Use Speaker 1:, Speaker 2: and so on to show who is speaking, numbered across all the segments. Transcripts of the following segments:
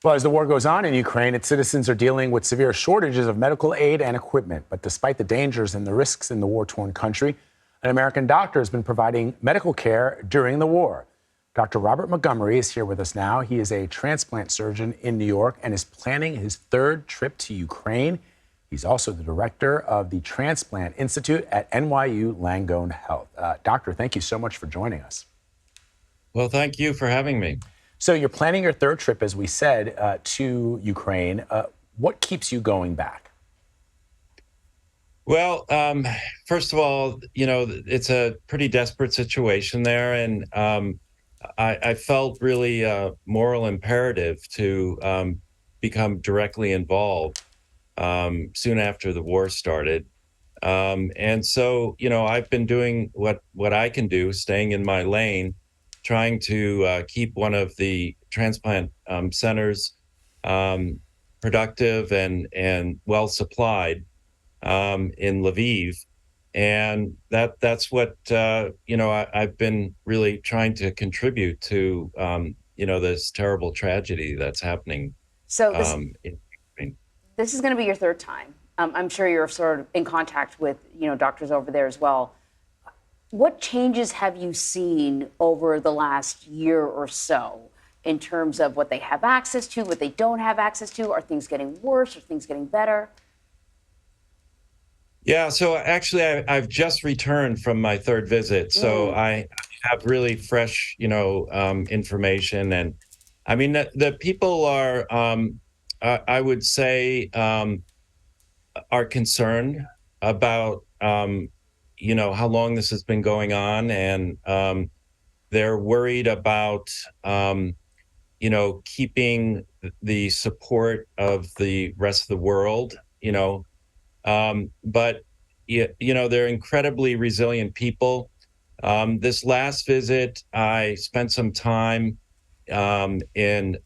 Speaker 1: Well, as the war goes on in Ukraine, its citizens are dealing with severe shortages of medical aid and equipment. But despite the dangers and the risks in the war-torn country, an American doctor has been providing medical care during the war. Dr. Robert Montgomery is here with us now. He is a transplant surgeon in New York and is planning his third trip to Ukraine. He's also the director of the Transplant Institute at NYU Langone Health. Doctor, thank you so much for joining us.
Speaker 2: Well, thank you for having me.
Speaker 1: So you're planning your third trip, as we said, to Ukraine. What keeps you going back?
Speaker 2: Well, first of all, it's a pretty desperate situation there. And I felt really a moral imperative to become directly involved soon after the war started. And so, I've been doing what I can do, staying in my lane, trying to keep one of the transplant centers productive and well supplied in Lviv. And that's what, I've been really trying to contribute to, this terrible tragedy that's happening.
Speaker 3: So this is going to be your third time. I'm sure you're sort of in contact with, doctors over there as well. What changes have you seen over the last year or so in terms of what they have access to, what they don't have access to? Are things getting worse? Are things getting better?
Speaker 2: Yeah, so actually I've just returned from my third visit. So I have really fresh, information. And I mean, the people are, I would say, are concerned about, how long this has been going on, and they're worried about, keeping the support of the rest of the world, but they're incredibly resilient people. This last visit, I spent some time in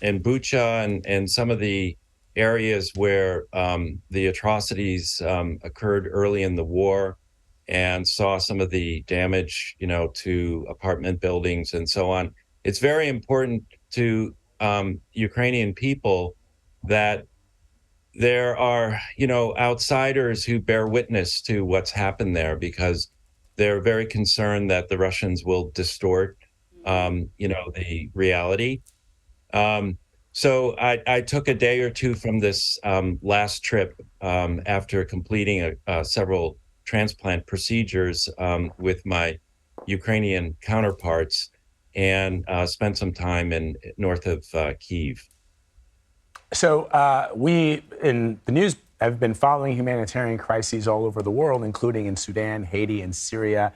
Speaker 2: Bucha and some of the areas where the atrocities occurred early in the war, and saw some of the damage, to apartment buildings and so on. It's very important to Ukrainian people that there are, outsiders who bear witness to what's happened there, because they're very concerned that the Russians will distort, the reality. So I took a day or two from this last trip after completing several transplant procedures with my Ukrainian counterparts, and spent some time north of Kyiv.
Speaker 1: So we in the news have been following humanitarian crises all over the world, including in Sudan, Haiti, and Syria.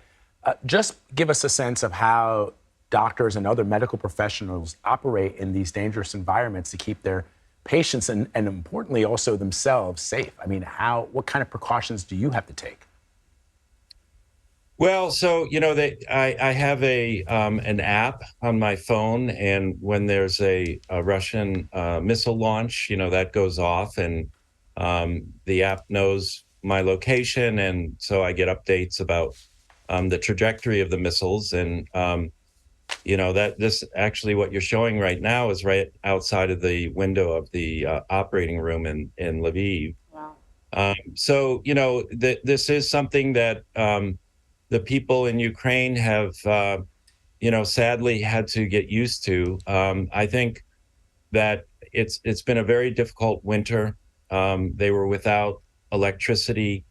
Speaker 1: Just give us a sense of how doctors and other medical professionals operate in these dangerous environments to keep their patients and importantly also themselves safe. I mean, what kind of precautions do you have to take?
Speaker 2: Well, so I have an app on my phone, and when there's a Russian missile launch, that goes off, and the app knows my location, and so I get updates about the trajectory of the missiles, and that this actually what you're showing right now is right outside of the window of the operating room in Lviv.
Speaker 3: Wow.
Speaker 2: So this is something that the people in Ukraine have, sadly had to get used to. I think that it's been a very difficult winter. They were without electricity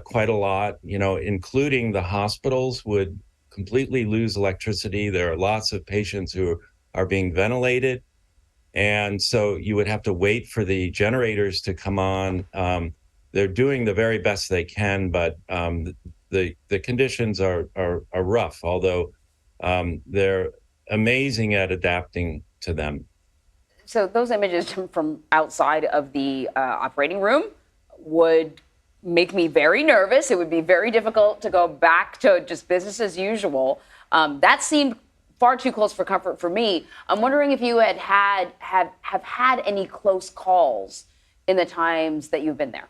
Speaker 2: quite a lot, including the hospitals would completely lose electricity. There are lots of patients who are being ventilated. And so you would have to wait for the generators to come on. They're doing the very best they can, but the conditions are rough, although they're amazing at adapting to them.
Speaker 3: So those images from outside of the operating room would make me very nervous. It would be very difficult to go back to just business as usual. That seemed far too close for comfort for me. I'm wondering if you have had any close calls in the times that you've been there.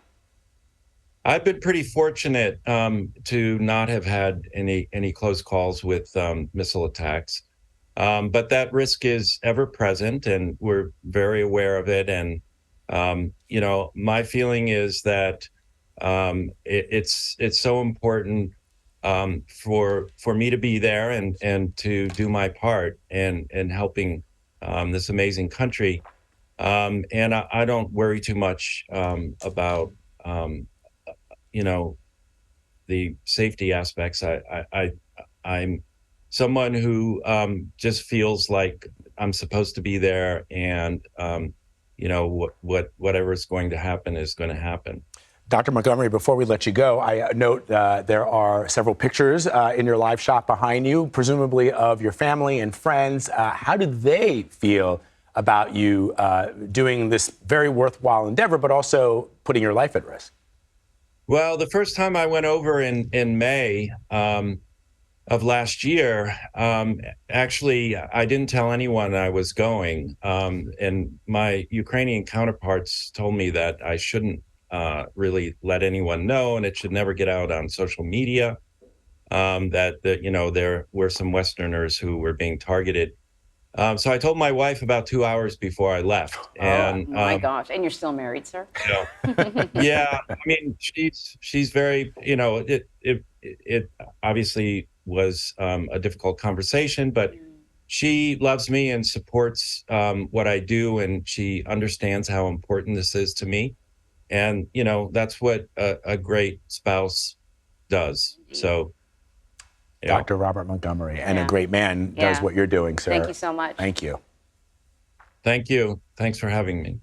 Speaker 2: I've been pretty fortunate to not have had any close calls with missile attacks. But that risk is ever present, and we're very aware of it. And my feeling is that it's so important for me to be there and to do my part in helping this amazing country. And I don't worry too much about the safety aspects. I'm someone who just feels like I'm supposed to be there, and whatever is going to happen is going to happen.
Speaker 1: Dr. Montgomery, before we let you go, I note there are several pictures in your live shot behind you, presumably of your family and friends. How do they feel about you doing this very worthwhile endeavor, but also putting your life at risk?
Speaker 2: Well, the first time I went over in May of last year, actually, I didn't tell anyone I was going. And my Ukrainian counterparts told me that I shouldn't really let anyone know, and it should never get out on social media, that there were some Westerners who were being targeted. So I told my wife about 2 hours before I left. And
Speaker 3: oh my gosh! And you're still married, sir?
Speaker 2: Yeah, I mean, she's very, it obviously was a difficult conversation, but she loves me and supports what I do, and she understands how important this is to me. And, that's what a great spouse does. So, yeah.
Speaker 1: Dr. Robert Montgomery, and a great man does what you're doing, sir.
Speaker 3: Thank you so much.
Speaker 1: Thank you.
Speaker 2: Thank you. Thanks for having me.